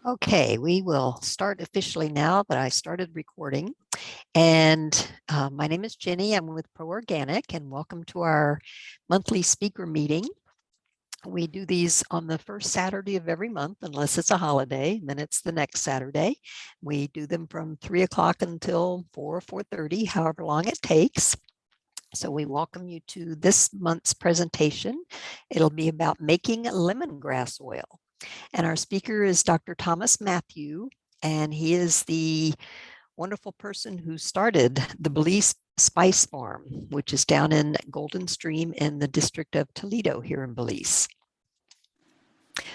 Okay, we will start officially now that I started recording. And my name is Jenny. I'm with Pro Organic, and welcome to our monthly speaker meeting. We do these on the first Saturday of every month, unless it's a holiday, and then it's the next Saturday. We do them from 3 o'clock until 4:30, however long it takes. So we welcome you to this month's presentation. It'll be about making lemongrass oil. And our speaker is Dr. Thomas Matthew, and he is the wonderful person who started the Belize Spice Farm, which is down in Golden Stream in the district of Toledo here in Belize.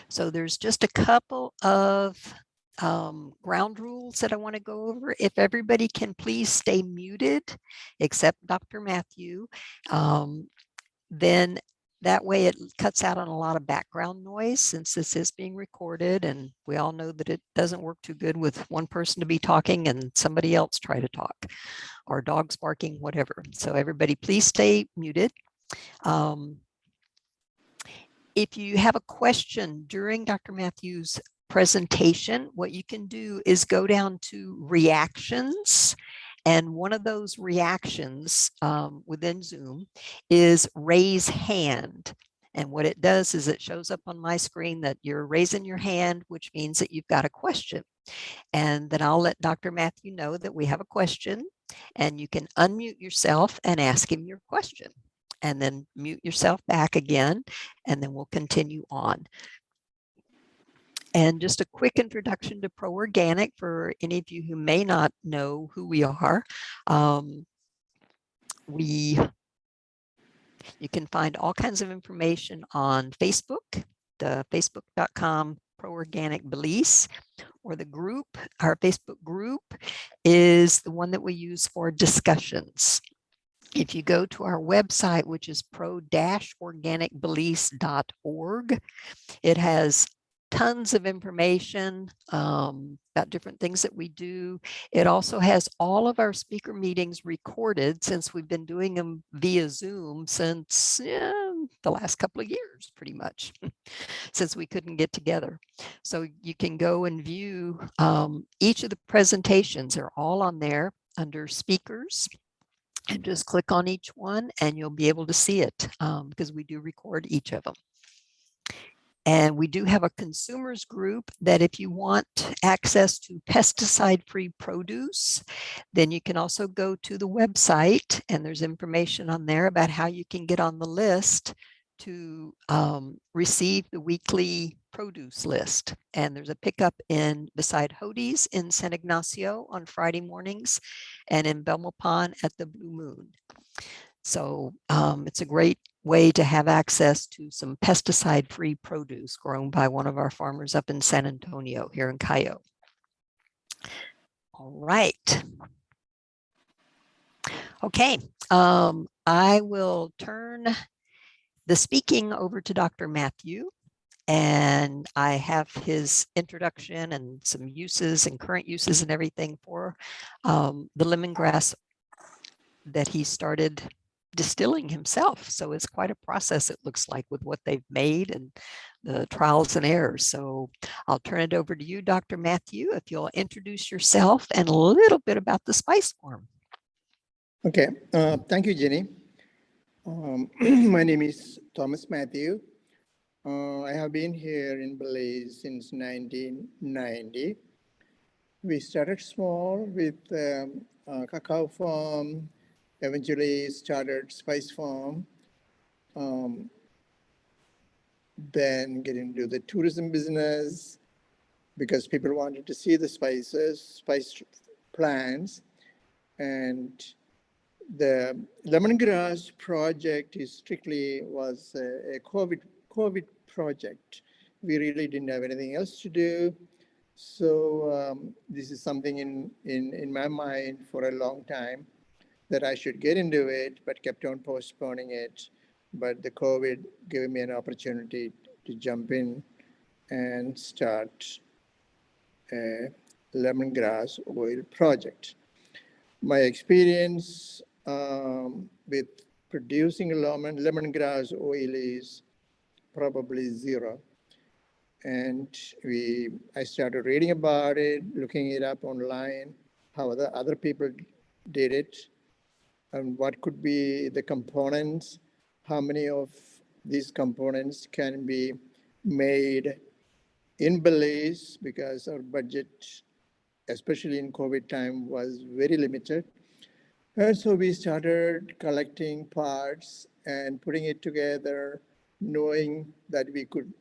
So there's just a couple of ground rules that I want to go over. If everybody can please stay muted, except Dr. Matthew, then that way it cuts out on a lot of background noise since this is being recorded, and we all know that it doesn't work too good with one person to be talking and somebody else try to talk, or dogs barking, whatever. So everybody please stay muted. If you have a question during Dr. Matthew's presentation, what you can do is go down to reactions. And one of those reactions within Zoom is raise hand. And what it does is it shows up on my screen that you're raising your hand, which means that you've got a question. And then I'll let Dr. Matthew know that we have a question, and you can unmute yourself and ask him your question, and then mute yourself back again, and then we'll continue on. And just a quick introduction to Pro Organic for any of you who may not know who we are. You can find all kinds of information on Facebook, the facebook.com Pro Organic Belize, or the group. Our Facebook group is the one that we use for discussions. If you go to our website, which is pro-organicbelize.org, it has tons of information about different things that we do. It also has all of our speaker meetings recorded, since we've been doing them via Zoom since the last couple of years, pretty much, since we couldn't get together. So you can go and view each of the presentations. They're all on there under speakers. And just click on each one and you'll be able to see it because we do record each of them. And we do have a consumers group that if you want access to pesticide-free produce, then you can also go to the website, and there's information on there about how you can get on the list to receive the weekly produce list. And there's a pickup beside Hody's in San Ignacio on Friday mornings, and in Belmopan at the Blue Moon. So it's a great way to have access to some pesticide-free produce grown by one of our farmers up in San Antonio here in Cayo. All right. Okay, I will turn the speaking over to Dr. Matthew, and I have his introduction and some uses and current uses and everything for the lemongrass that he started distilling himself. So it's quite a process, it looks like, with what they've made and the trials and errors. So I'll turn it over to you, Dr. Matthew, if you'll introduce yourself and a little bit about the Spice Farm. Okay, thank you, Jenny. My name is Thomas Matthew. I have been here in Belize since 1990. We started small with a cacao farm, eventually started spice farm, then get into the tourism business because people wanted to see the spice plants. And the lemongrass project was a COVID project. We really didn't have anything else to do. So this is something in my mind for a long time that I should get into it, but kept on postponing it. But the COVID gave me an opportunity to jump in and start a lemongrass oil project. My experience with producing lemongrass oil is probably zero. And I started reading about it, looking it up online, how other people did it, and what could be the components, how many of these components can be made in Belize, because our budget, especially in COVID time, was very limited. And so we started collecting parts and putting it together, knowing that we could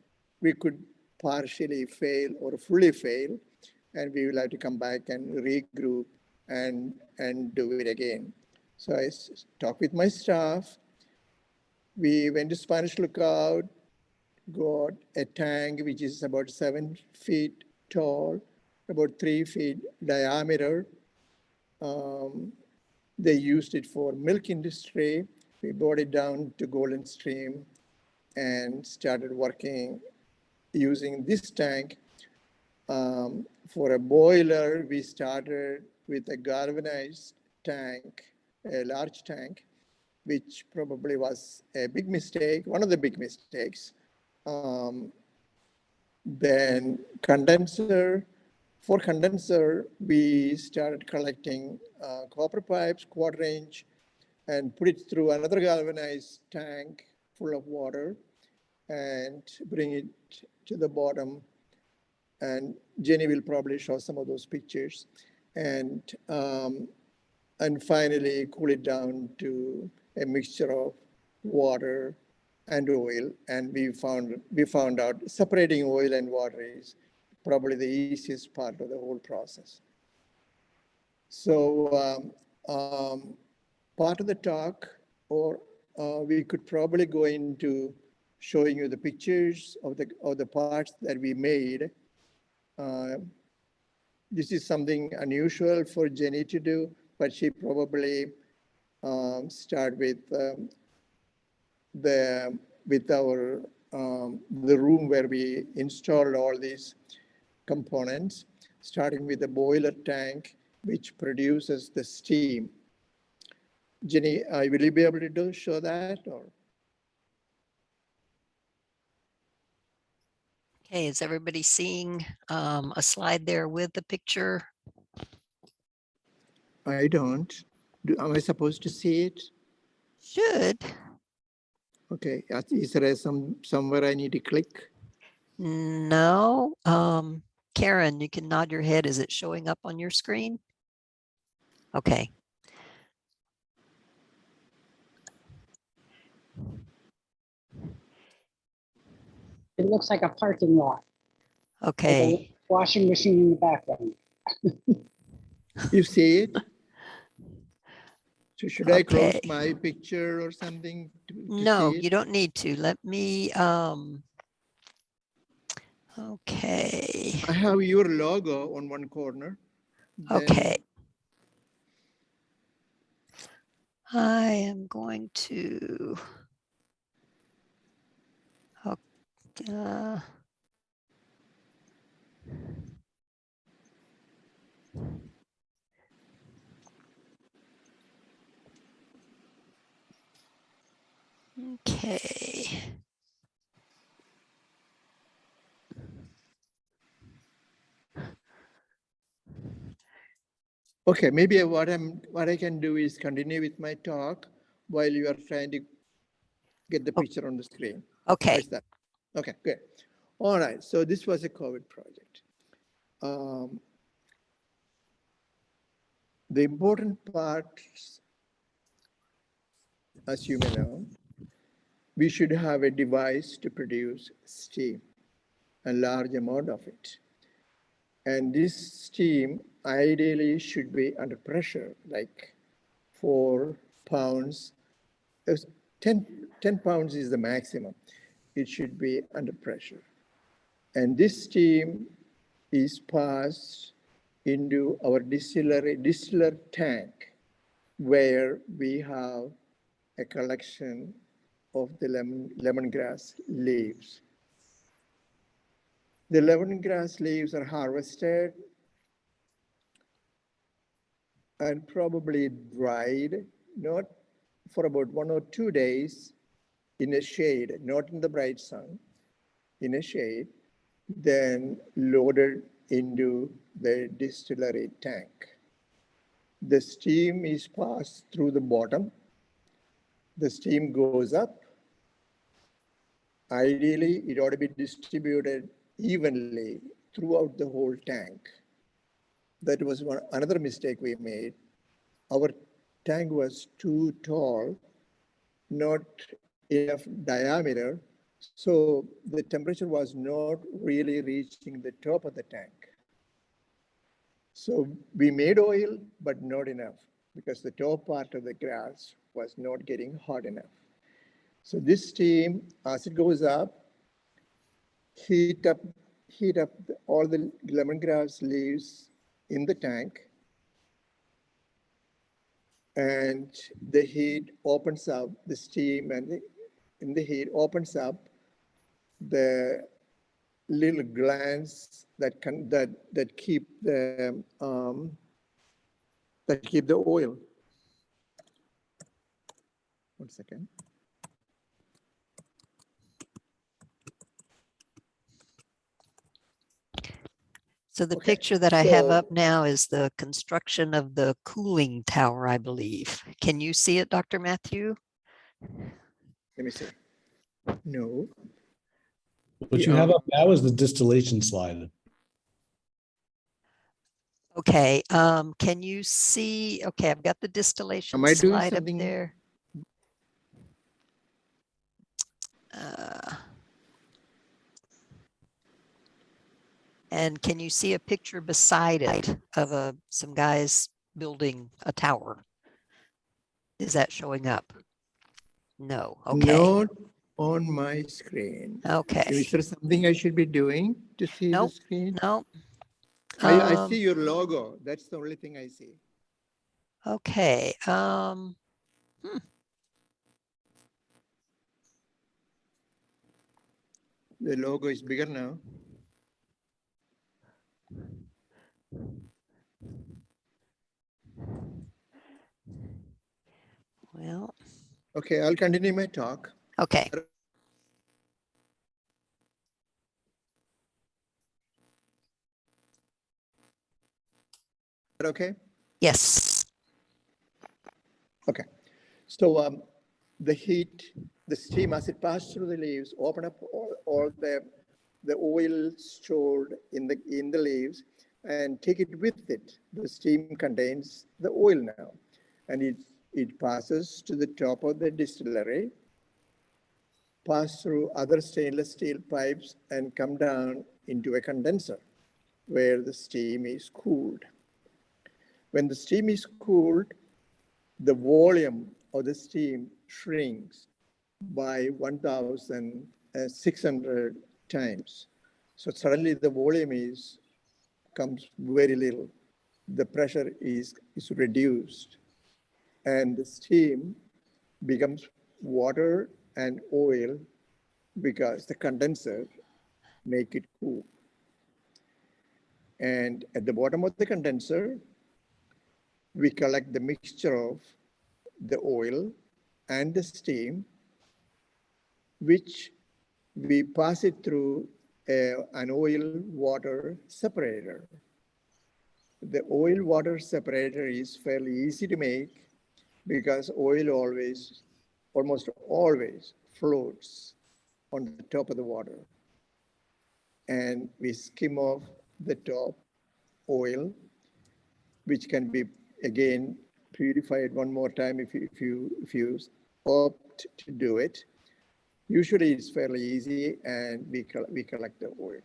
partially fail or fully fail, and we will have to come back and regroup and do it again. So I talked with my staff. We went to Spanish Lookout, got a tank which is about 7 feet tall, about 3 feet diameter. They used it for milk industry. We brought it down to Golden Stream and started working using this tank. For a boiler, we started with a galvanized tank, a large tank, which probably was a big mistake, one of the big mistakes. Then for condenser, we started collecting copper pipes, 1/4 inch, and put it through another galvanized tank full of water and bring it to the bottom. And Jenny will probably show some of those pictures. And finally cool it down to a mixture of water and oil. And we found out separating oil and water is probably the easiest part of the whole process. So part of the talk, or we could probably go into showing you the pictures of the parts that we made. This is something unusual for Jenny to do, but she probably start with the room where we installed all these components, starting with the boiler tank, which produces the steam. Jenny, will you be able to show that? Or? Okay, is everybody seeing a slide there with the picture? I don't. Am I supposed to see it? Should. Okay, is there somewhere I need to click? No. Karen, you can nod your head. Is it showing up on your screen? Okay. It looks like a parking lot. Okay. Like a washing machine in the background. You see it? So should I close Okay. my picture or something to No, see it? you don't need to. Let me, okay. I have your logo on one corner. Okay. I am going to, okay. Okay, maybe what I can do is continue with my talk while you are trying to get the picture on the screen. Okay. How is that? Okay, good. All right, so this was a COVID project. The important part, as you may know, we should have a device to produce steam, a large amount of it. And this steam ideally should be under pressure, like 4 pounds. 10 pounds is the maximum. It should be under pressure. And this steam is passed into our distiller tank, where we have a collection of the lemongrass leaves. The lemongrass leaves are harvested and probably dried, not for about 1 or 2 days in a shade, not in the bright sun, in a shade. then loaded into the distillery tank. The steam is passed through the bottom. The steam goes up. Ideally, it ought to be distributed evenly throughout the whole tank. That was another mistake we made. Our tank was too tall, not enough diameter, so the temperature was not really reaching the top of the tank. So we made oil, but not enough, because the top part of the grass was not getting hot enough. So this steam, as it goes up, heat up all the lemongrass leaves in the tank, and the heat opens up the steam, and in the heat opens up the little glands that keep the oil. 1 second. So the Okay, picture that I have so- up now is the construction of the cooling tower, I believe. Can you see it, Dr. Matthew? Let me see. No. What you have up now is the distillation slide. Okay, can you see? Okay, I've got the distillation Am I doing slide up something? there. And can you see a picture beside it of some guys building a tower? Is that showing up? No. Okay. Not on my screen. Okay. Is there something I should be doing to see the Nope. screen? No. I see your logo. That's the only thing I see. Okay. The logo is bigger now. Well, Okay, I'll continue my talk. okay. Okay. Yes. Okay. So the heat, the steam, as it passes through the leaves, open up all the oil stored in the leaves and take it with it. The steam contains the oil now, and it passes to the top of the distillery, pass through other stainless steel pipes, and come down into a condenser where the steam is cooled. When the steam is cooled, the volume of the steam shrinks by 1,600 times. So suddenly the volume comes very little. The pressure is reduced, and the steam becomes water and oil because the condenser make it cool. And at the bottom of the condenser, we collect the mixture of the oil and the steam, which we pass it through an oil water separator. The oil water separator is fairly easy to make because oil almost always floats on the top of the water. And we skim off the top oil, which can be again purified one more time if you opt to do it. Usually it's fairly easy, and we collect the oil.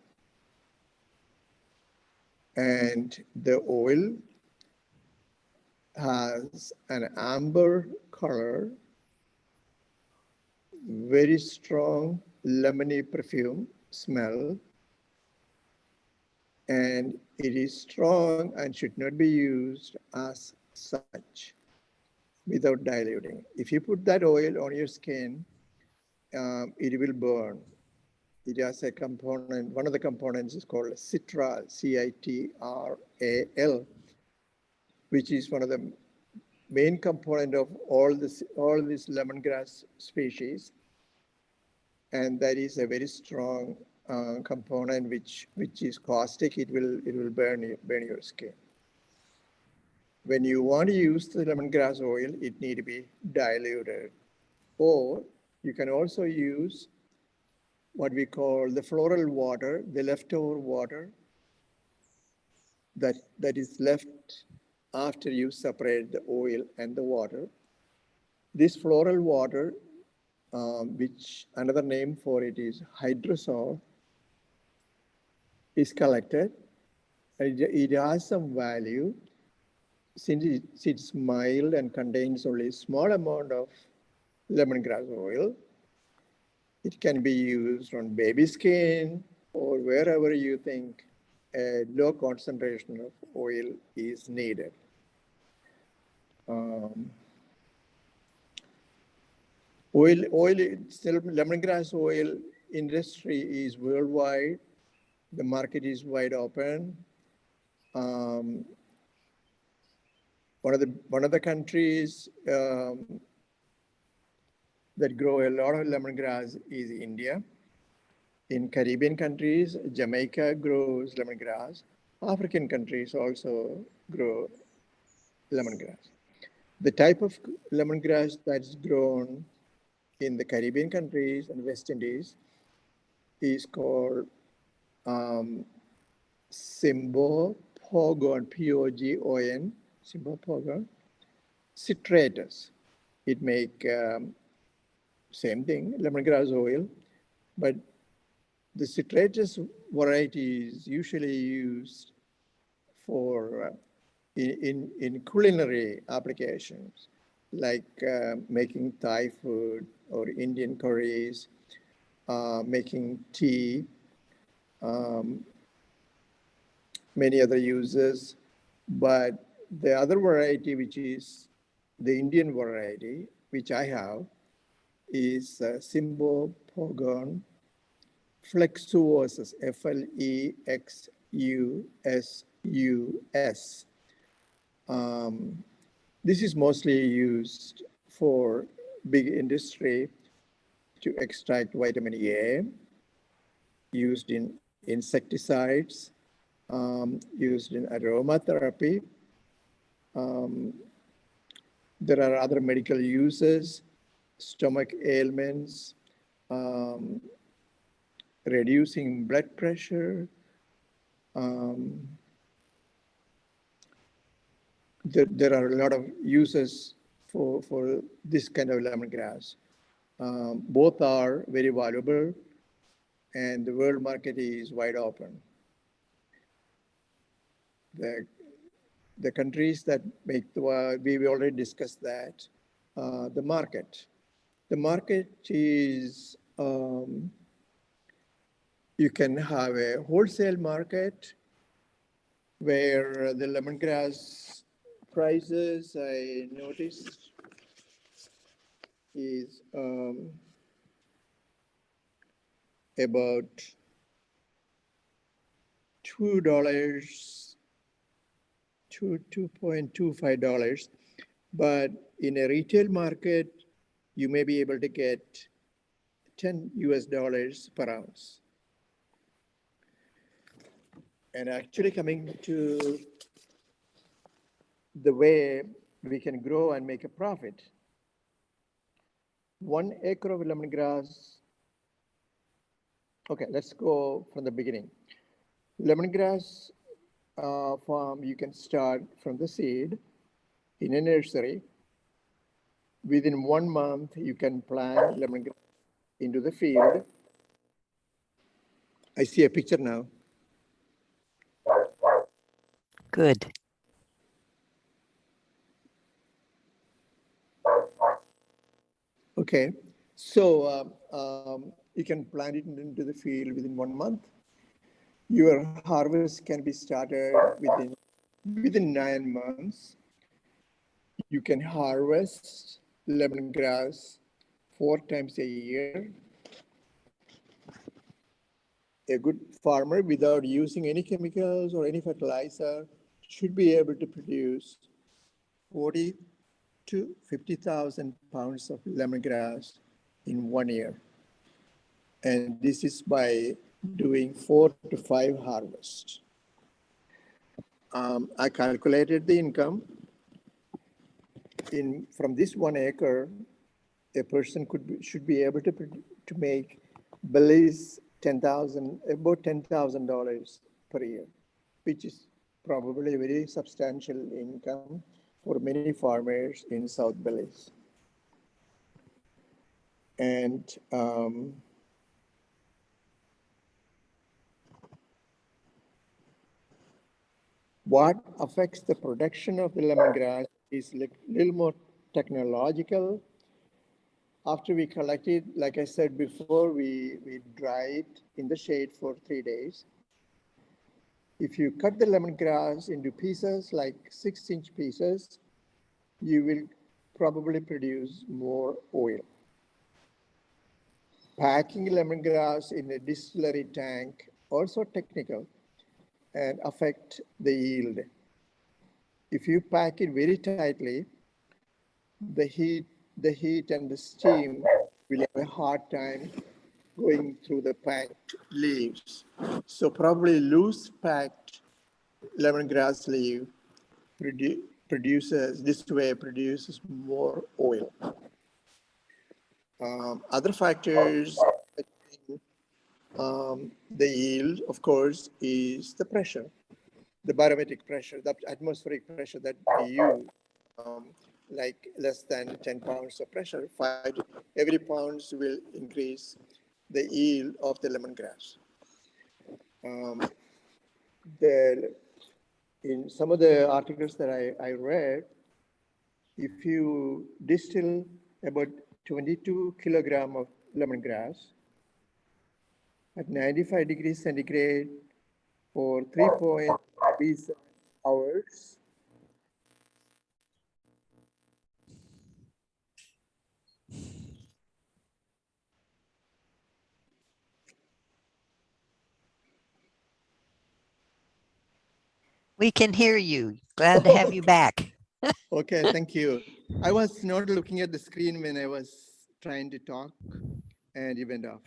And the oil has an amber color, very strong lemony perfume smell, and it is strong and should not be used as such without diluting. If you put that oil on your skin, it will burn. It has a component, one of the components is called citral, C-I-T-R-A-L, which is one of the main component of all these lemongrass species. And that is a very strong component which is caustic, it will burn your skin. When you want to use the lemongrass oil, it need to be diluted, or you can also use what we call the floral water, the leftover water that is left after you separate the oil and the water. This floral water, which another name for it is hydrosol, is collected. It has some value since it's mild and contains only a small amount of lemongrass oil. It can be used on baby skin or wherever you think a low concentration of oil is needed. Lemongrass oil industry is worldwide. The market is wide open. One of the countries that grow a lot of lemongrass is India. In Caribbean countries, Jamaica grows lemongrass. African countries also grow lemongrass. The type of lemongrass that's grown in the Caribbean countries and West Indies is called Cymbopogon, P-O-G-O-N, Cymbopogon citratus. It make same thing, lemongrass oil, but the citratus variety is usually used for in culinary applications, like making Thai food or Indian curries, making tea, many other uses. But the other variety, which is the Indian variety, which I have, is Cymbopogon flexuosus, Flexusus. This is mostly used for big industry to extract vitamin A, used in insecticides, used in aromatherapy. There are other medical uses, stomach ailments, reducing blood pressure. There are a lot of uses for this kind of lemongrass. Both are very valuable, and the world market is wide open. The countries that make the, we already discussed that. The market is, you can have a wholesale market where the lemongrass prices, I noticed, is about $2 to $2.25. But in a retail market, you may be able to get $10 per ounce. And actually coming to the way we can grow and make a profit, 1 acre of lemongrass. Okay, let's go from the beginning. Lemongrass farm, you can start from the seed in a nursery. Within 1 month, you can plant lemongrass into the field. I see a picture now. Good. Okay, so you can plant it into the field within 1 month. Your harvest can be started within 9 months. You can harvest lemongrass 4 times a year. A good farmer, without using any chemicals or any fertilizer, should be able to produce 40 to 50,000 pounds of lemongrass in 1 year. And this is by doing 4 to 5 harvests. I calculated the income from this 1 acre. A person should be able to make Belize about $10,000 per year, which is probably a very substantial income for many farmers in South Belize. And what affects the production of the lemongrass is a little more technological. After we collect it, like I said before, we dry it in the shade for 3 days. If you cut the lemongrass into pieces, like 6-inch pieces, you will probably produce more oil. Packing lemongrass in a distillery tank, also technical, and affect the yield. If you pack it very tightly, the heat and the steam will have a hard time going through the packed leaves. So probably loose packed lemongrass leaf produces more oil. Other factors, the yield, of course, is the pressure, the barometric pressure, the atmospheric pressure that we use, like less than 10 pounds of pressure. Every pound will increase the yield of the lemongrass. In some of the articles that I read, if you distill about 22 kilogram of lemongrass at 95 degrees centigrade for 3.3 hours, We can hear you. Glad to have you back. okay, thank you. I was not looking at the screen when I was trying to talk and it went off.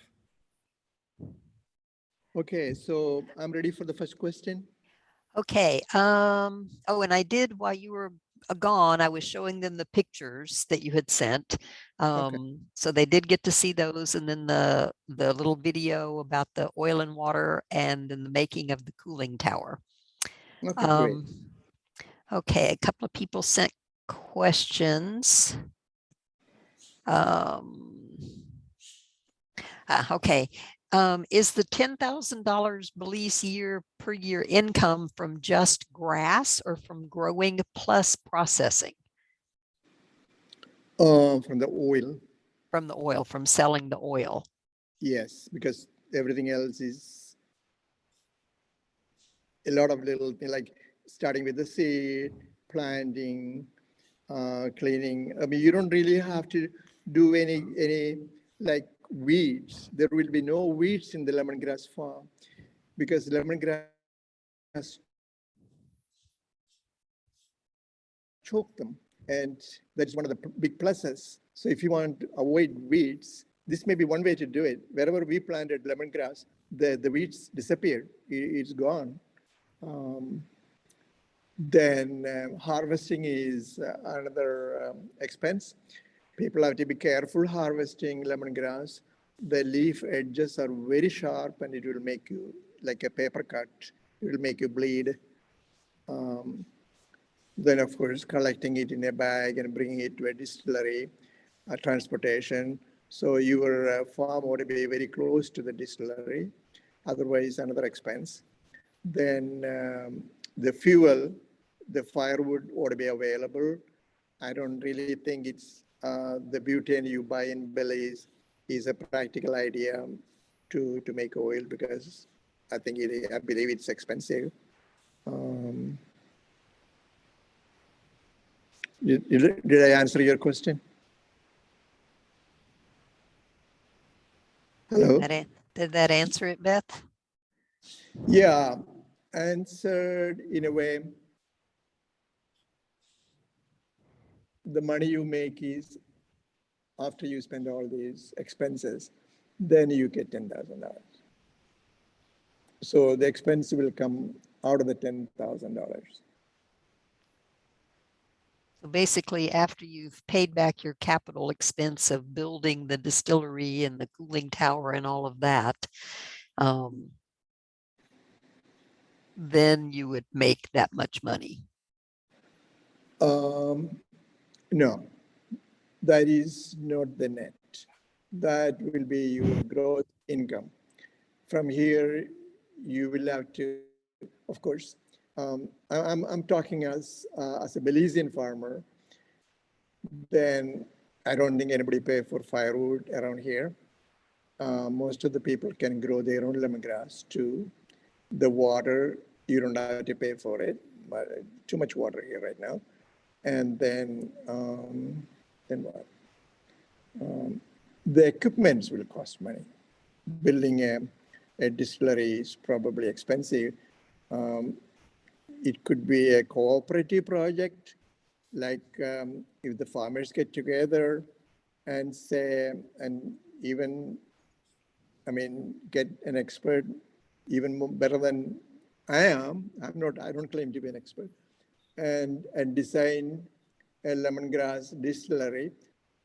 Okay, so I'm ready for the first question. Okay. Oh, and I did, while you were gone, I was showing them the pictures that you had sent. So they did get to see those, and then the little video about the oil and water and then the making of the cooling tower. Okay, great. Okay, a couple of people sent questions. Okay. Is the $10,000 Belize year per year income from just grass or from growing plus processing? From the oil, From the oil, from selling the oil. yes, because everything else is a lot of little things, like starting with the seed, planting, cleaning. I mean, you don't really have to do any like weeds. There will be no weeds in the lemongrass farm because lemongrass choke them, and that is one of the big pluses. So if you want to avoid weeds, this may be one way to do it. Wherever we planted lemongrass, the weeds disappeared. It's gone. Then harvesting is another expense. People have to be careful harvesting lemongrass. The leaf edges are very sharp and it will make you, like a paper cut, it will make you bleed. Then of course, collecting it in a bag and bringing it to a distillery, transportation. So your farm ought to be very close to the distillery. Otherwise, another expense. Then the fuel, the firewood ought to be available. I don't really think it's the butane you buy in Belize is a practical idea to make oil, because I believe it's expensive. Did I answer your question? Hello? Did that answer it, Beth? Yeah, answered in a way. The money you make is after you spend all these expenses, then you get $10,000. So the expense will come out of the $10,000. So basically, after you've paid back your capital expense of building the distillery and the cooling tower and all of that, then you would make that much money. No, that is not the net. That will be your gross income. From here, you will have to, of course, I'm talking as a Belizean farmer, then I don't think anybody pay for firewood around here. Most of the people can grow their own lemongrass too. The water, you don't have to pay for it, but too much water here right now. And then what? The equipments will cost money. Building a distillery is probably expensive. It could be a cooperative project, like if the farmers get together and say, and even, I mean, get an expert even more, better than I am. I don't claim to be an expert, and design a lemongrass distillery,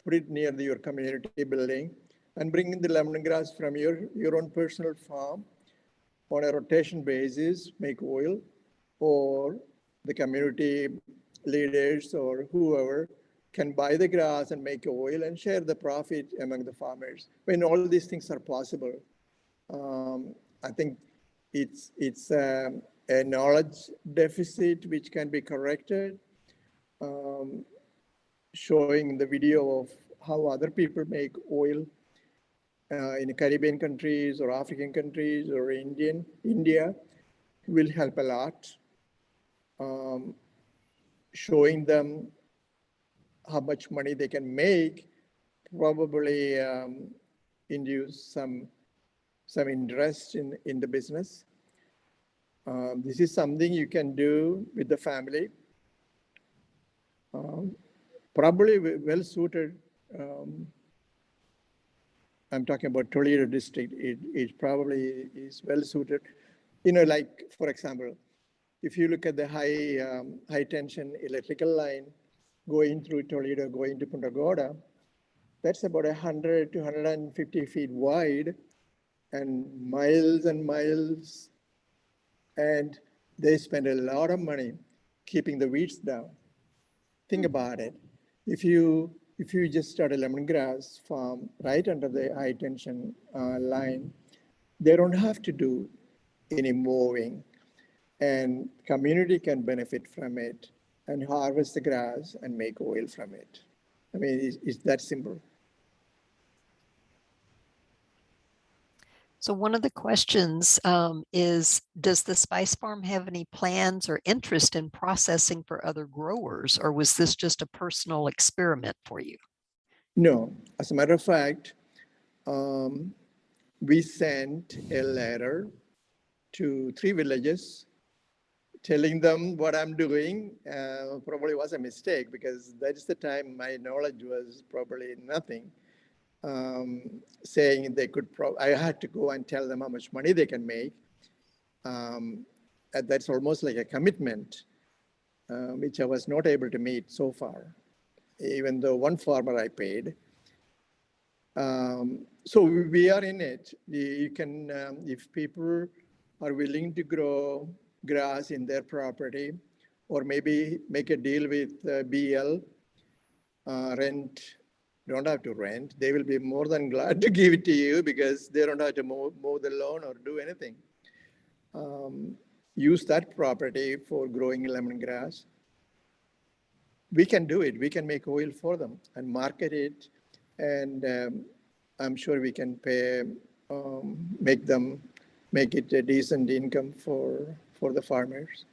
put it near your community building, and bring in the lemongrass from your own personal farm on a rotation basis, make oil, or the community leaders or whoever can buy the grass and make oil and share the profit among the farmers. When all these things are possible, I think it's a knowledge deficit which can be corrected. Showing the video of how other people make oil in Caribbean countries or African countries or India will help a lot. Showing them how much money they can make probably induce some interest in the business. This is something you can do with the family. Probably well suited. I'm talking about Toledo district. It probably is well suited. You know, like for example, if you look at the high tension electrical line going through Toledo, going to Punta Gorda, that's about 100 to 150 feet wide and miles. And they spend a lot of money keeping the weeds down. Think about it. If you just start a lemongrass farm right under the high tension line, they don't have to do any mowing, and community can benefit from it and harvest the grass and make oil from it. I mean, it's that simple. So one of the questions is, does the Spice Farm have any plans or interest in processing for other growers, or was this just a personal experiment for you? No, as a matter of fact, we sent a letter to 3 villages telling them what I'm doing. Probably was a mistake because that is the time my knowledge was probably nothing. Saying they could, I had to go and tell them how much money they can make. That's almost like a commitment, which I was not able to meet so far, even though one farmer I paid. So we are in it. You can, if people are willing to grow grass in their property, or maybe make a deal with BL, rent, don't have to rent. They will be more than glad to give it to you because they don't have to mow the lawn or do anything. Use that property for growing lemongrass. We can do it. We can make oil for them and market it. And I'm sure we can pay, make it a decent income for the farmers.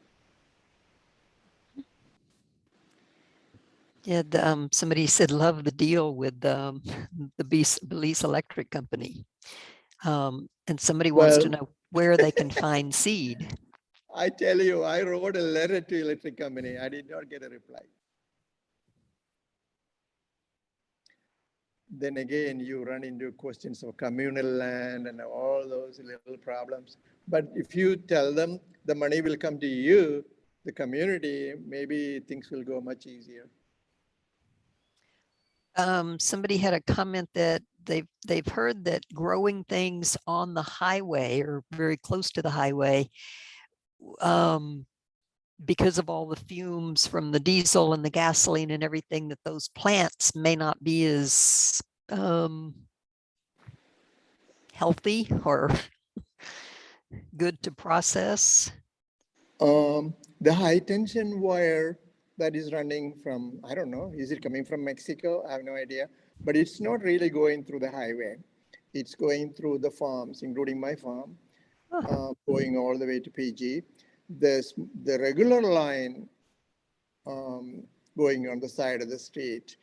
Yeah, somebody said love the deal with the Belize Electric Company. And somebody wants to know where they can find seed. I tell you, I wrote a letter to electric company. I did not get a reply. then again, you run into questions of communal land and all those little problems. But if you tell them the money will come to you, the community, maybe things will go much easier. Somebody had a comment that they've heard that growing things on the highway or very close to the highway, because of all the fumes from the diesel and the gasoline and everything, that those plants may not be as healthy or good to process. The high tension wire that is running from, I don't know, is it coming from Mexico? I have no idea, but it's not really going through the highway. It's going through the farms, including my farm, going all the way to PG. There's the regular line going on the side of the street,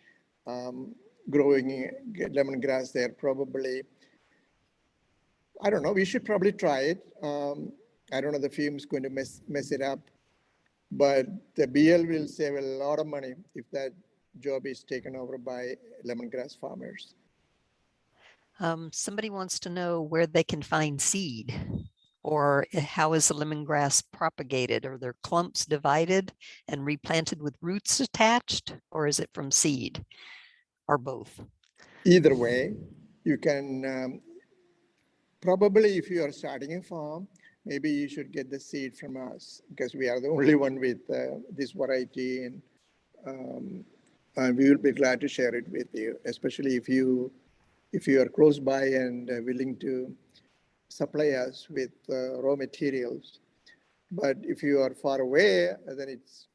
growing lemongrass there probably. I don't know, we should probably try it. I don't know, the fume's going to mess it up, but the BL will save a lot of money if that job is taken over by lemongrass farmers. Somebody wants to know where they can find seed, or how is the lemongrass propagated? Are there clumps divided and replanted with roots attached, or is it from seed, or both? Either way, you can probably, if you are starting a farm, maybe you should get the seed from us because we are the only one with this variety, and we will be glad to share it with you, especially if you are close by and willing to supply us with raw materials. But if you are far away, then it's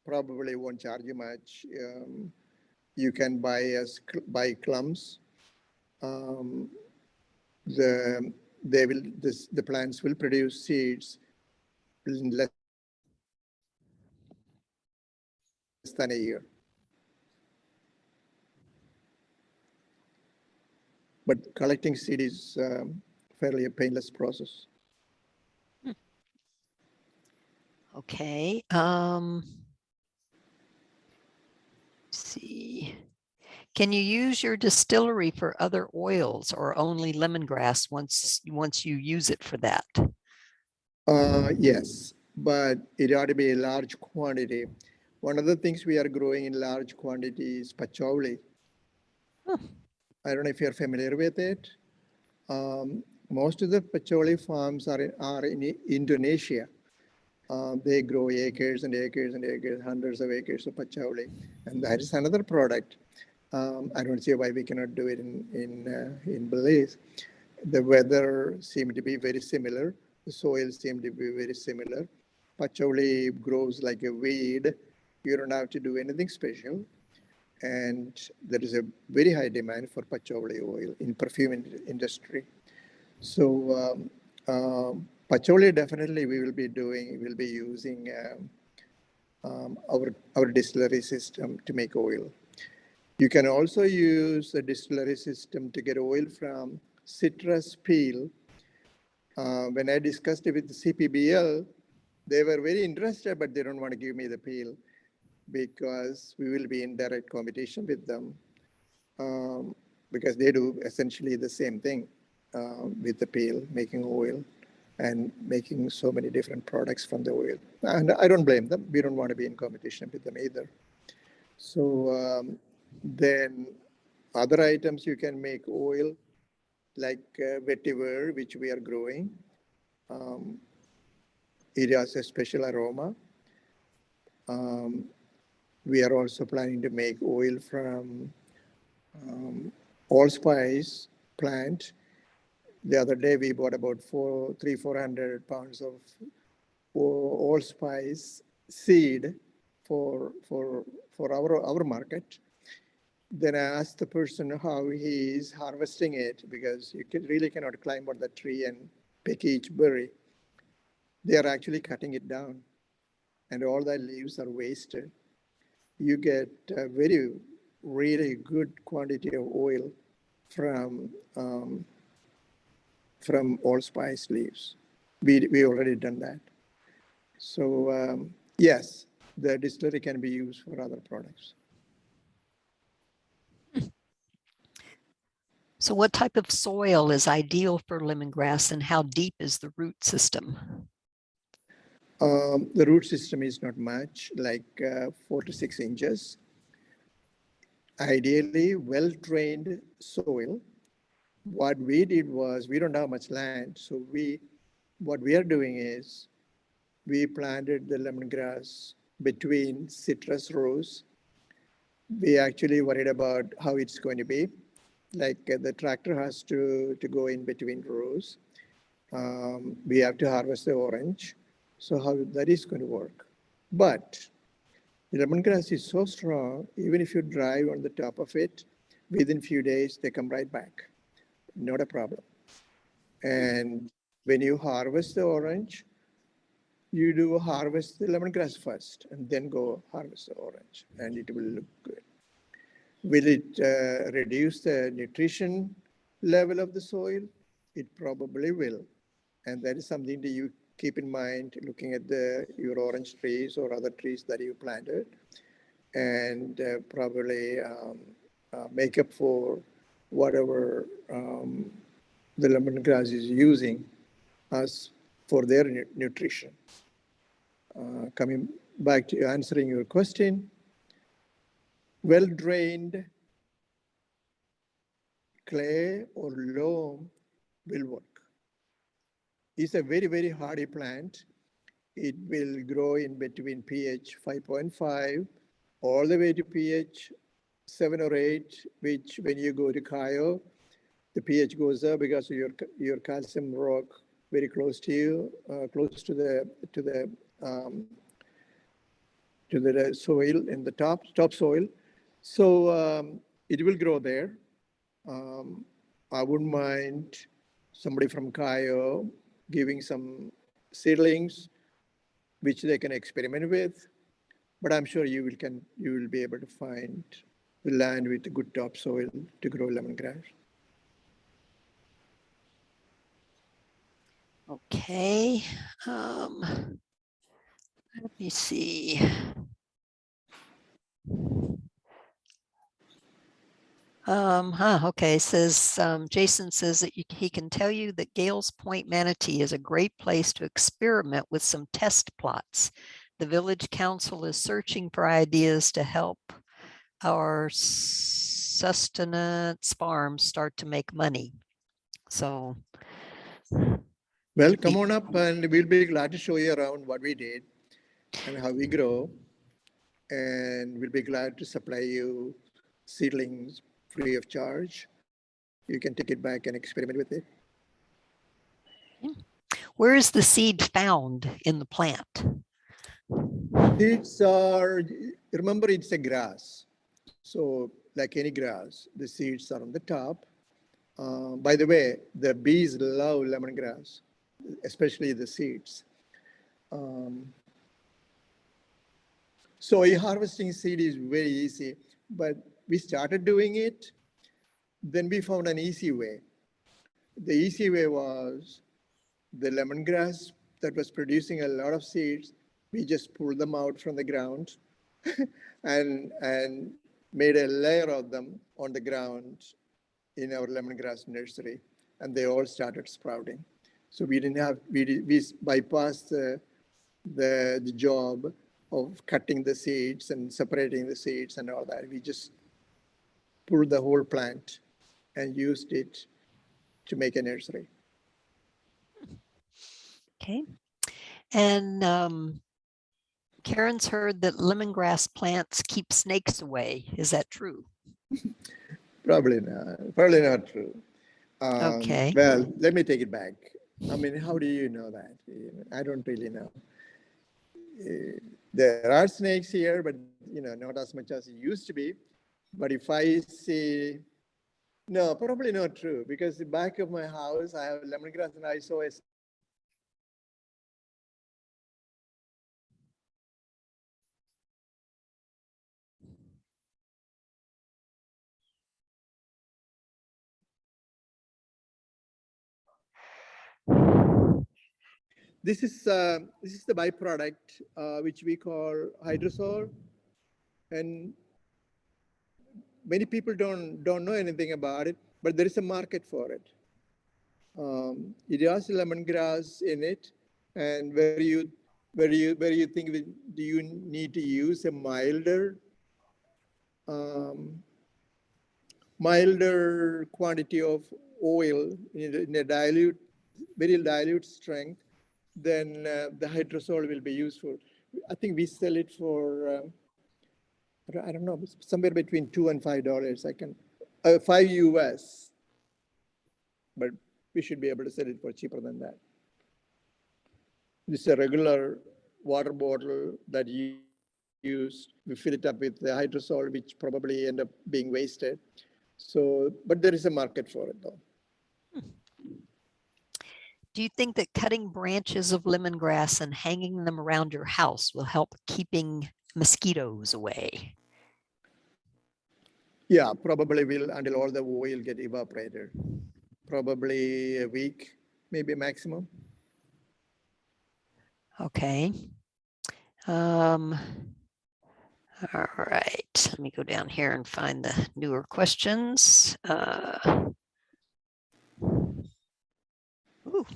probably won't charge you much. You can buy clumps. The plants will produce seeds in less than a year. But collecting seed is fairly a painless process. Okay. See. Can you use your distillery for other oils or only lemongrass once you use it for that? Yes, but it ought to be a large quantity. One of the things we are growing in large quantity is patchouli. I don't know if you're familiar with it. Most of the patchouli farms are in Indonesia. They grow acres and acres and acres, hundreds of acres of patchouli, and that is another product. I don't see why we cannot do it in Belize. The weather seemed to be very similar. The soil seemed to be very similar. Patchouli grows like a weed. You don't have to do anything special. And there is a very high demand for patchouli oil in perfume industry. So patchouli definitely we will be using our distillery system to make oil. You can also use the distillery system to get oil from citrus peel. When I discussed it with the CPBL, they were very interested, but they don't want to give me the peel because we will be in direct competition with them because they do essentially the same thing with the peel, making oil and making so many different products from the oil. And I don't blame them. We don't want to be in competition with them either. So then other items you can make oil like vetiver, which we are growing. It has a special aroma. We are also planning to make oil from allspice plant. The other day we bought about 400 pounds of allspice seed for our market. Then I asked the person how he is harvesting it because you really cannot climb on the tree and pick each berry. They are actually cutting it down and all the leaves are wasted. You get a really good quantity of oil from allspice leaves. We already done that. So yes, the distillery can be used for other products. So what type of soil is ideal for lemongrass and how deep is the root system? The root system is not much, like 4 to 6 inches. Ideally, well-drained soil. What we did was, we don't have much land, so what we are doing is, we planted the lemongrass between citrus rows. We actually worried about how it's going to be. Like the tractor has to go in between rows. We have to harvest the orange. So how that is going to work. But the lemongrass is so strong, even if you drive on the top of it, within few days, they come right back. Not a problem. And when you harvest the orange, you do harvest the lemongrass first and then go harvest the orange, and it will look good. Will it reduce the nutrition level of the soil? It probably will. And that is something that you keep in mind looking at your orange trees or other trees that you planted, and probably make up for whatever the lemongrass is using as for their nutrition. Coming back to answering your question, well-drained clay or loam will work. It's a very, very hardy plant. It will grow in between pH 5.5 all the way to pH 7 or 8, which when you go to Cayo, the pH goes up because of your calcium rock very close to you, close to the soil in the top soil. So it will grow there. I wouldn't mind somebody from Cayo giving some seedlings which they can experiment with, but I'm sure you will be able to find the land with a good topsoil to grow lemongrass. Okay. Let me see. Okay, says Jason says that he can tell you that Gales Point Manatee is a great place to experiment with some test plots. The village council is searching for ideas to help our sustenance farms start to make money. So, well, come on up and we'll be glad to show you around what we did and how we grow. And we'll be glad to supply you seedlings free of charge. You can take it back and experiment with it. where is the seed found in the plant? Seeds are, remember, it's a grass. So like any grass, the seeds are on the top. By the way, the bees love lemongrass, especially the seeds. So harvesting seed is very easy, but we started doing it. Then we found an easy way. The easy way was the lemongrass that was producing a lot of seeds. We just pulled them out from the ground and made a layer of them on the ground in our lemongrass nursery, and they all started sprouting. So we bypassed the job of cutting the seeds and separating the seeds and all that. We just pulled the whole plant and used it to make a nursery. Okay. And Karen's heard that lemongrass plants keep snakes away. Is that true? Probably not true. Okay. Well, let me take it back. I mean, how do you know that? I don't really know. There are snakes here, but not as much as it used to be. But if I see, no, probably not true, because the back of my house, I have lemongrass, and I saw a This is the byproduct which we call hydrosol, and many people don't know anything about it. but there is a market for it. It has lemongrass in it, and where you think do you need to use a milder quantity of oil in a very dilute strength, then the hydrosol will be useful. I think we sell it for I don't know, somewhere between $2 and $5. I can $5 US, but we should be able to sell it for cheaper than that. This is a regular water bottle that you use. We fill it up with the hydrosol, which probably end up being wasted. So, but there is a market for it though. Do you think that cutting branches of lemongrass and hanging them around your house will help keeping mosquitoes away? Yeah, probably will until all the oil get evaporated. Probably a week, maybe maximum. Okay. All right, let me go down here and find the newer questions. Ooh.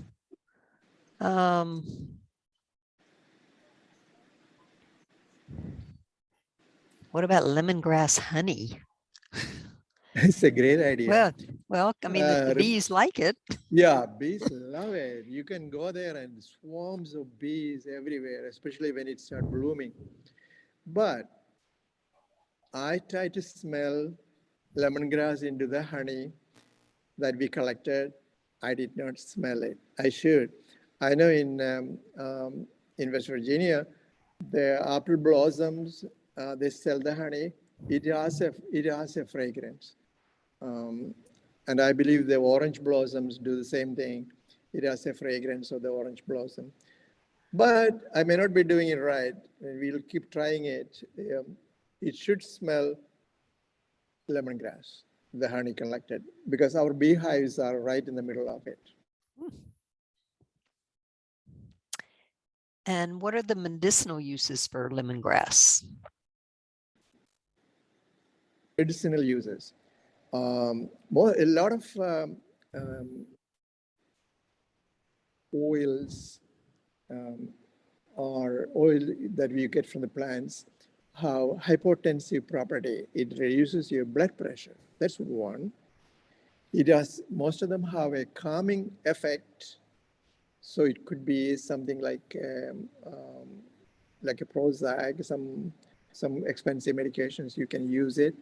What about lemongrass honey? It's a great idea. Well, I mean, the bees like it. Yeah, bees love it. You can go there and swarms of bees everywhere, especially when it starts blooming. But I try to smell lemongrass into the honey that we collected. I did not smell it. I should. I know in West Virginia, the apple blossoms, they sell the honey. It has a fragrance. And I believe the orange blossoms do the same thing. It has a fragrance of the orange blossom. But I may not be doing it right. And we'll keep trying it. It should smell lemongrass, the honey collected, because our beehives are right in the middle of it. And what are the medicinal uses for lemongrass? Medicinal uses. A lot of oils or oil that we get from the plants have hypotensive property. It reduces your blood pressure. That's one. It has, most of them have a calming effect. So it could be something like a Prozac, some expensive medications, you can use it.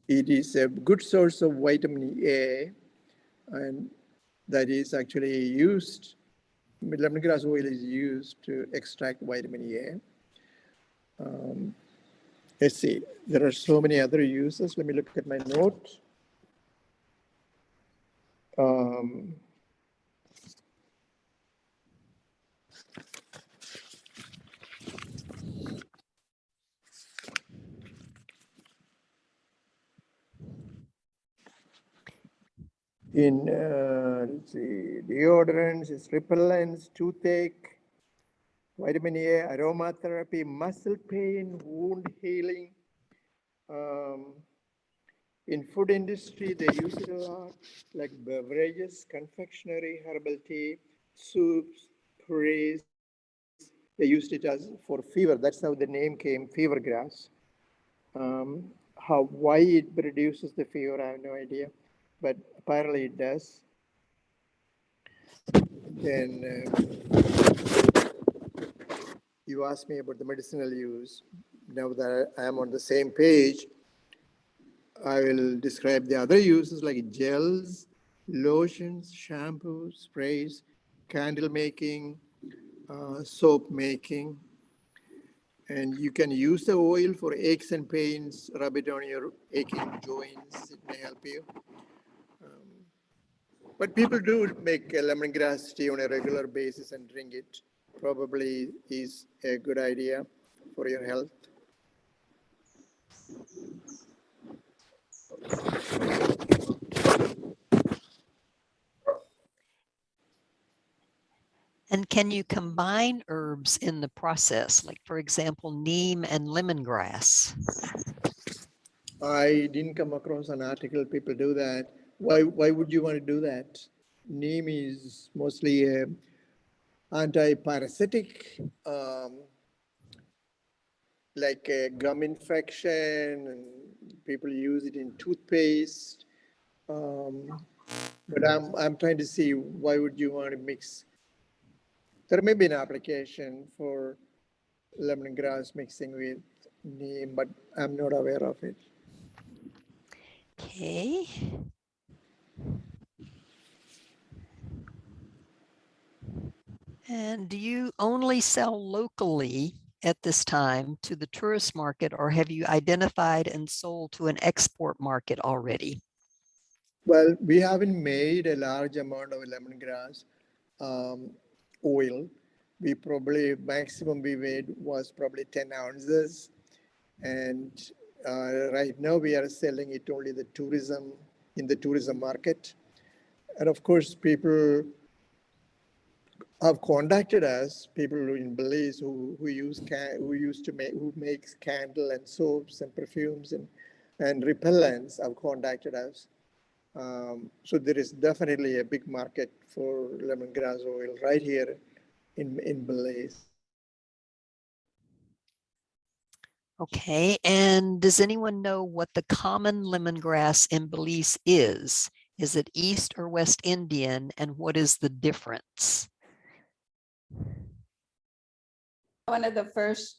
It is a good source of vitamin A, and that is actually used, lemongrass oil is used to extract vitamin A. Let's see, there are so many other uses. Let me look at my note. In let's see, deodorants, it's repellents, toothache, vitamin A, aromatherapy, muscle pain, wound healing. In food industry, they use it a lot, like beverages, confectionery, herbal tea, soups, purees. They used it as for fever. That's how the name came, fever grass. Why it reduces the fever, I have no idea, but apparently it does. Then you asked me about the medicinal use. Now that I am on the same page, I will describe the other uses like gels, lotions, shampoos, sprays, candle making, soap making. And you can use the oil for aches and pains, rub it on your aching joints, it may help you. But people do make lemongrass tea on a regular basis and drink it. Probably is a good idea for your health. And can you combine herbs in the process? Like, for example, neem and lemongrass? I didn't come across an article. People do that. Why would you want to do that? Neem is mostly a anti-parasitic, like a gum infection, and people use it in toothpaste. But I'm trying to see why would you want to mix. There may be an application for lemongrass mixing with neem, but I'm not aware of it. Okay. And do you only sell locally at this time to the tourist market, or have you identified and sold to an export market already? Well, we haven't made a large amount of lemongrass oil. We probably, maximum we made was probably 10 ounces. And right now we are selling it only in the tourism market. And of course, people have contacted us, people in Belize who who makes candle and soaps and perfumes and repellents have contacted us. So there is definitely a big market for lemongrass oil right here in Belize. Okay, and does anyone know what the common lemongrass in Belize is? Is it East or West Indian, and what is the difference? One of the first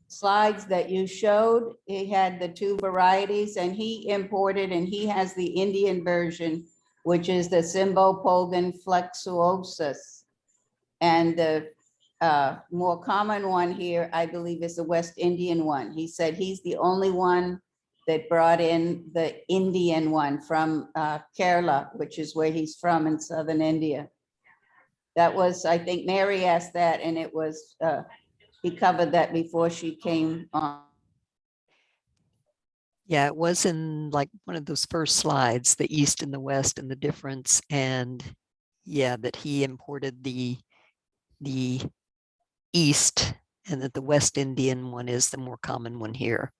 slides that you showed, he had the two varieties, and he imported, and he has the Indian version, which is the Cymbopogon flexuosus. And the more common one here, I believe, is the West Indian one. He said he's the only one that brought in the Indian one from Kerala, which is where he's from in southern India. That was, I think Mary asked that, and it was, he covered that before she came on. Yeah, it was in like one of those first slides, the East and the West and the difference. And yeah, that he imported the East, and that the West Indian one is the more common one here.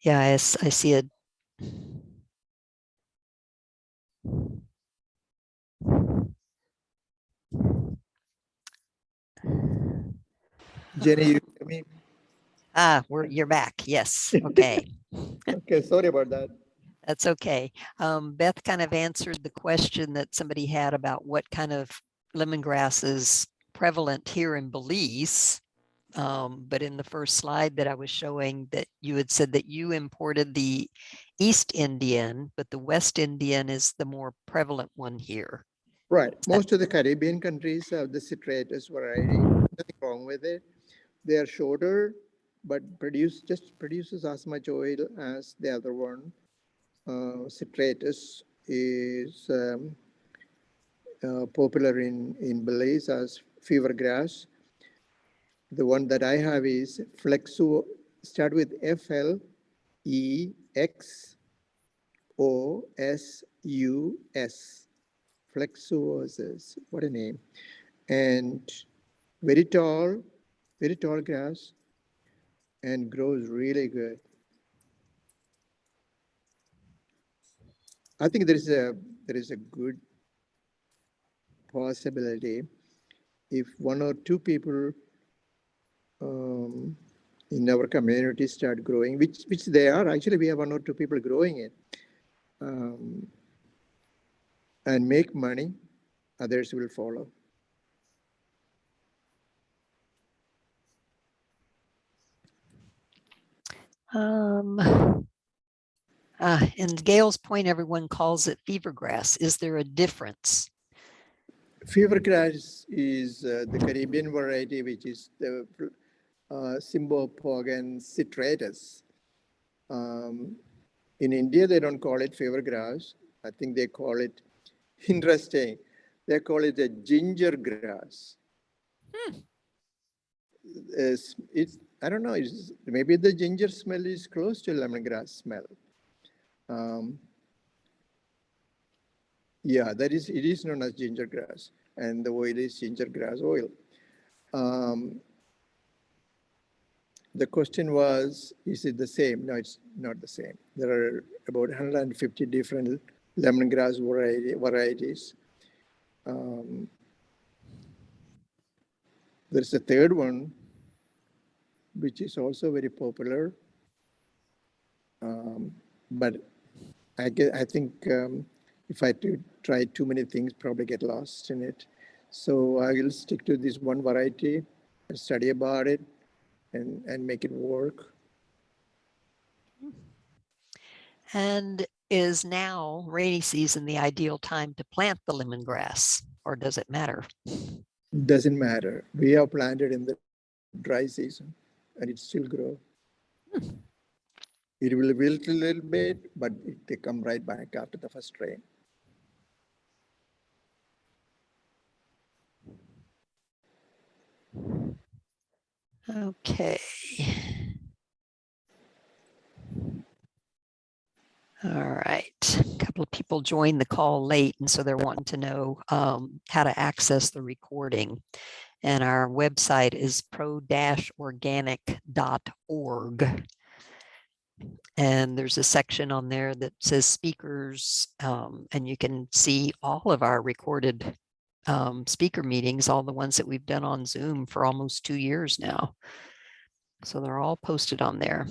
Yeah, I see it. Jenny, you hear me? You're back. Yes. Okay. Okay, sorry about that. That's okay. Beth kind of answered the question that somebody had about what kind of lemongrass is prevalent here in Belize. But in the first slide that I was showing, that you had said that you imported the East Indian, but the West Indian is the more prevalent one here. Right. Most of the Caribbean countries have the citratus variety. Nothing wrong with it. They are shorter, but produces as much oil as the other one. Citratus is popular in Belize as fever grass. The one that I have is start with FLEXOSUS. Flexuosus, what a name. And very tall grass, and grows really good. I think there is a good possibility if one or two people in our community start growing, which they are. Actually, we have one or two people growing it, and make money, others will follow. And Gail's point, everyone calls it fever grass. Is there a difference? Fever grass is the Caribbean variety, which is the Cymbopogon citratus. In India, they don't call it fever grass. I think they call it, interesting, they call it a ginger grass. I don't know, maybe the ginger smell is close to lemongrass smell. Yeah, it is known as ginger grass, and the oil is ginger grass oil. the question was, is it the same? No, it's not the same. There are about 150 different lemongrass varieties. There's a third one, which is also very popular. But I think if I try too many things, probably get lost in it. So I will stick to this one variety and study about it and make it work. And is now rainy season the ideal time to plant the lemongrass, or does it matter? Doesn't matter. We have planted in the dry season and it still grow. It will wilt a little bit, but they come right back after the first rain. Okay. All right. A couple of people joined the call late, and so they're wanting to know how to access the recording. And our website is pro-organic.org. And there's a section on there that says speakers, and you can see all of our recorded speaker meetings, all the ones that we've done on Zoom for almost 2 years now. So they're all posted on there.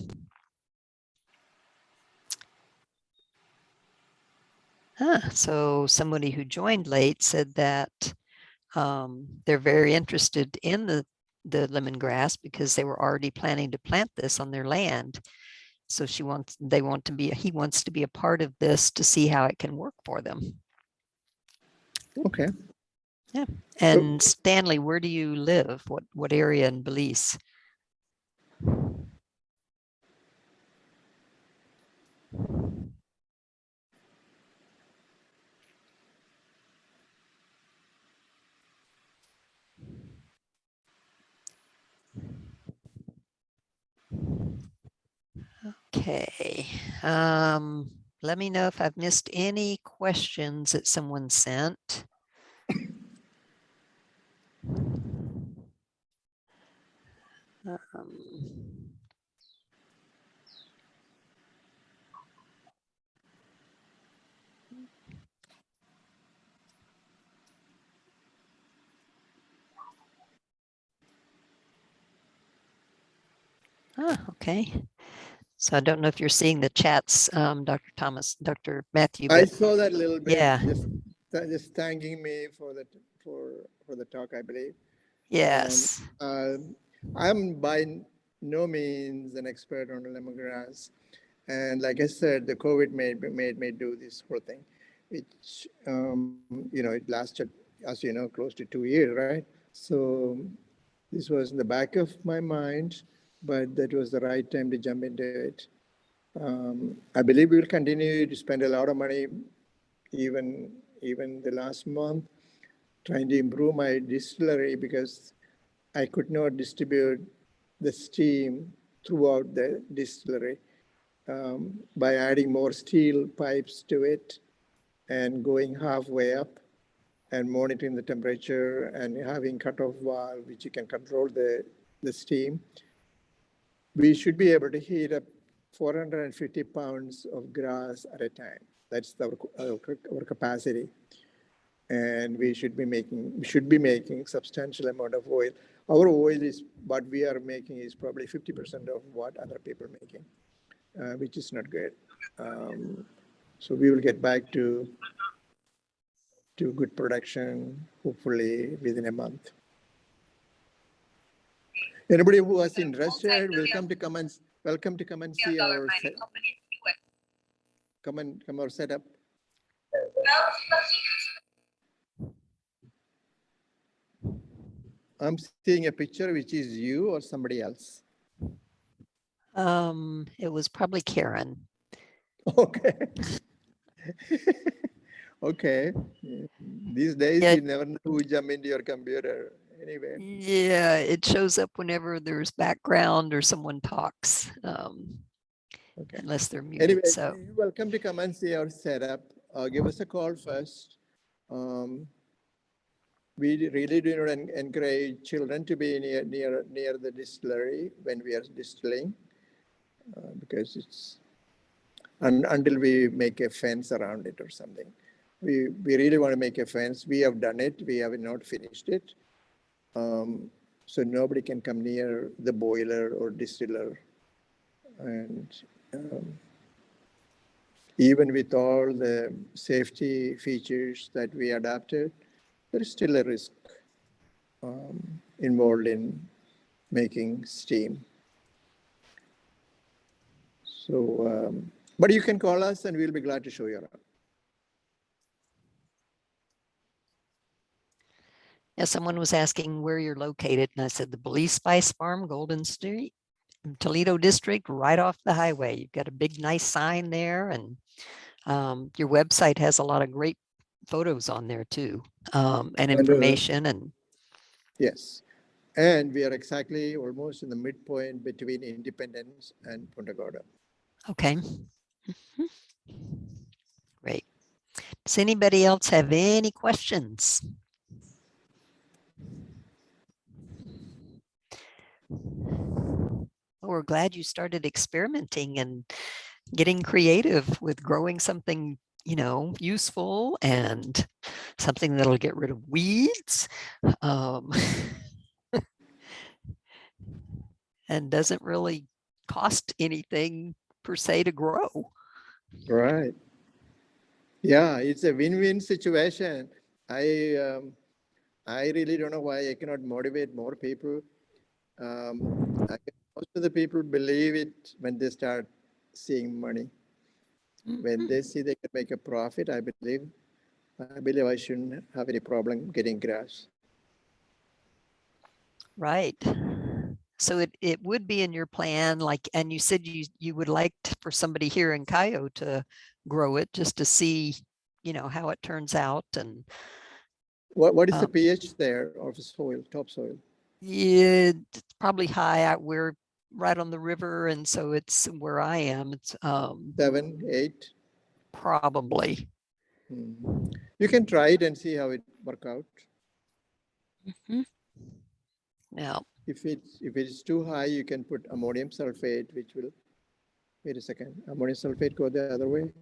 So somebody who joined late said that they're very interested in the lemongrass because they were already planning to plant this on their land. So he wants to be a part of this to see how it can work for them. Okay. Yeah. And Stanley, where do you live? What area in Belize? Okay. Let me know if I've missed any questions that someone sent. Okay. So I don't know if you're seeing the chats, Dr. Matthew, I but saw that little bit. yeah. Just thanking me for the talk, I believe. Yes. I'm by no means an expert on lemongrass, and like I said, the COVID made me do this whole thing. Which it lasted, as you know, close to 2 years, right? So this was in the back of my mind, but that was the right time to jump into it. I believe we will continue to spend a lot of money, even the last month, trying to improve my distillery because I could not distribute the steam throughout the distillery by adding more steel pipes to it and going halfway up and monitoring the temperature and having cutoff valve, which you can control the steam. We should be able to heat up 450 pounds of grass at a time. That's our capacity. And we should be making substantial amount of oil. Our oil is what we are making is probably 50% of what other people are making, which is not good. So we will get back to good production, hopefully within a month. Anybody who is interested, welcome to come and see our come our setup. I'm seeing a picture which is you or somebody else. It was probably Karen. Okay. Okay. These days Yeah. you never know who jump into your computer. Anyway. Yeah, it shows up whenever there's background or someone talks, Okay. unless they're muted. Anyway, So you're welcome to come and see our setup. Give us a call first. We we really do not encourage children to be near the distillery when we are distilling, because it's until we make a fence around it or something. We really want to make a fence. We have done it. We have not finished it. So nobody can come near the boiler or distiller. And even with all the safety features that we adapted, there is still a risk involved in making steam. So, but you can call us and we'll be glad to show you around. Yeah, someone was asking where you're located, and I said the Belize Spice Farm, Golden Street, Toledo District, right off the highway. You've got a big, nice sign there, and your website has a lot of great photos on there too, and information. And yes, and we are exactly almost in the midpoint between Independence and Punta Gorda. okay, great. Does anybody else have any questions? We're glad you started experimenting and getting creative with growing something, you know, useful and something that'll get rid of weeds, and doesn't really cost anything per se to grow. Right. Yeah, it's a win-win situation. I really don't know why I cannot motivate more people. Most of the people believe it when they start seeing money. When they see they can make a profit, I believe I shouldn't have any problem getting grass. Right. So it would be in your plan, like, and you said you would like for somebody here in Cayo to grow it just to see, you know, how it turns out. And What is the pH there of soil, topsoil? it's probably high out. We're right on the river, and so it's where I am. It's 7, 8? probably. You can try it and see how it work out. Now, If it's too high, you can put ammonium sulfate, which will, wait a second, ammonium sulfate go the other way.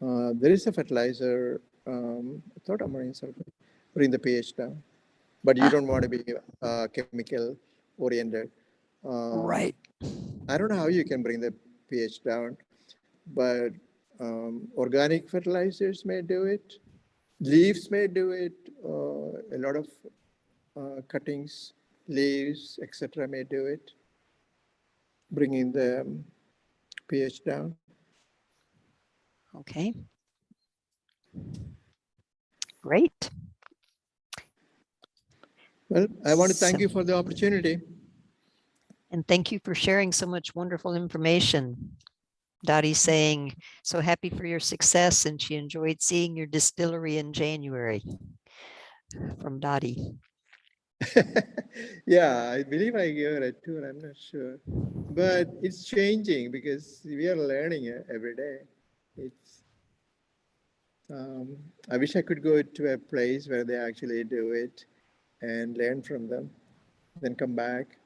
There is a fertilizer, I thought ammonium sulfate, bring the pH down, but you don't want to be chemical oriented. right. I don't know how you can bring the pH down, but organic fertilizers may do it. Leaves may do it. A lot of cuttings, leaves, etc. may do it, bringing the pH down. Okay. Great. Well, I want to thank you for the opportunity. And thank you for sharing so much wonderful information. Dottie's saying, so happy for your success, and she enjoyed seeing your distillery in January. From Dottie. Yeah, I believe I gave her a tour, I'm not sure. But it's changing because we are learning every day. It's, I wish I could go to a place where they actually do it and learn from them, then come back.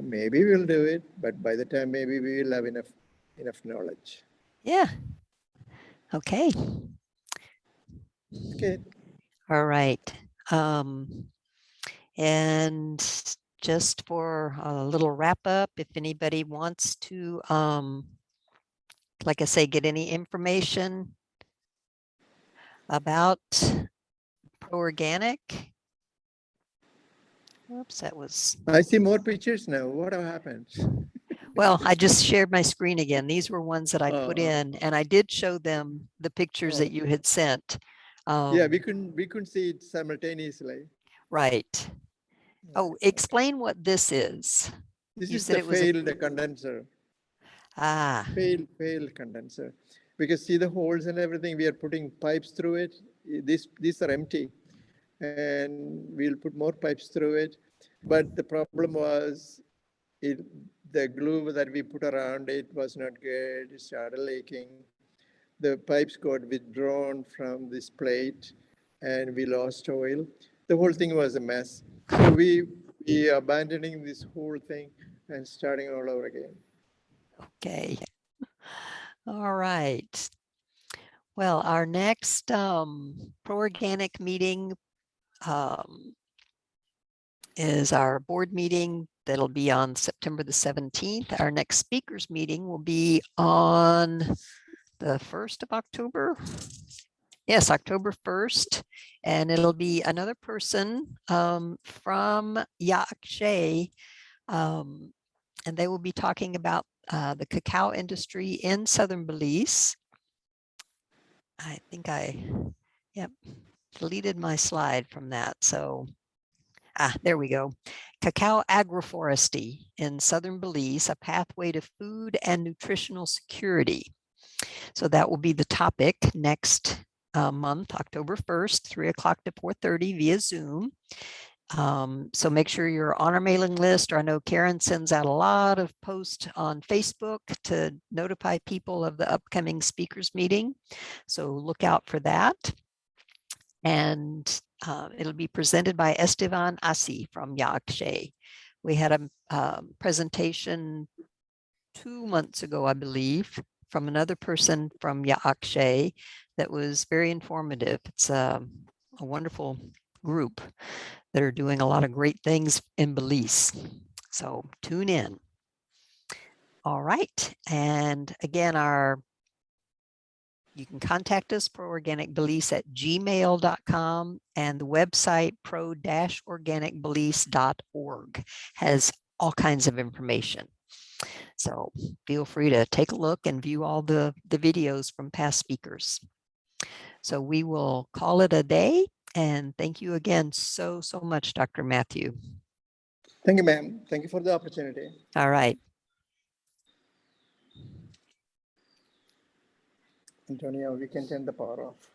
Maybe we'll do it, but by the time maybe we will have enough knowledge. Yeah. Okay. Okay. All right. And just for a little wrap up, if anybody wants to, like I say, get any information about pro-organic. Oops, that was. I see more pictures now. What happened? Well, I just shared my screen again. These were ones that I put in, and I did show them the pictures that you had sent. Yeah, we couldn't see it simultaneously. Right. Oh, explain what this is. This You is said the it was failed condenser. Failed condenser. Because see the holes and everything, we are putting pipes through it. These are empty. And we'll put more pipes through it. But the problem was the glue that we put around it was not good. It started leaking. The pipes got withdrawn from this plate. and we lost oil. The whole thing was a mess. So we abandoning this whole thing and starting all over again. Okay. All right. Well, our next pro-organic meeting is our board meeting. That'll be on September the 17th. Our next speakers meeting will be on the 1st of October. Yes, October 1st. And it'll be another person from Yakshay. And they will be talking about the cacao industry in Southern Belize. I think yep, deleted my slide from that. So, there we go. Cacao agroforestry in Southern Belize, a pathway to food and nutritional security. So that will be the topic next month, October 1st, 3 o'clock to 4:30 via Zoom. So make sure you're on our mailing list, or I know Karen sends out a lot of posts on Facebook to notify people of the upcoming speakers meeting. So look out for that. And it'll be presented by Esteban Asi from Yakshay. We had a presentation 2 months ago, I believe, from another person from Yakshay that was very informative. It's a wonderful group that are doing a lot of great things in Belize. So tune in. All right. And again, you can contact us, pro-organic-belize at gmail.com, and the website pro-organicbelize.org has all kinds of information. So feel free to take a look and view all the videos from past speakers. So we will call it a day. And thank you again so much, Dr. Matthew. Thank you, ma'am. Thank you for the opportunity. All right. Antonio, we can turn the power off.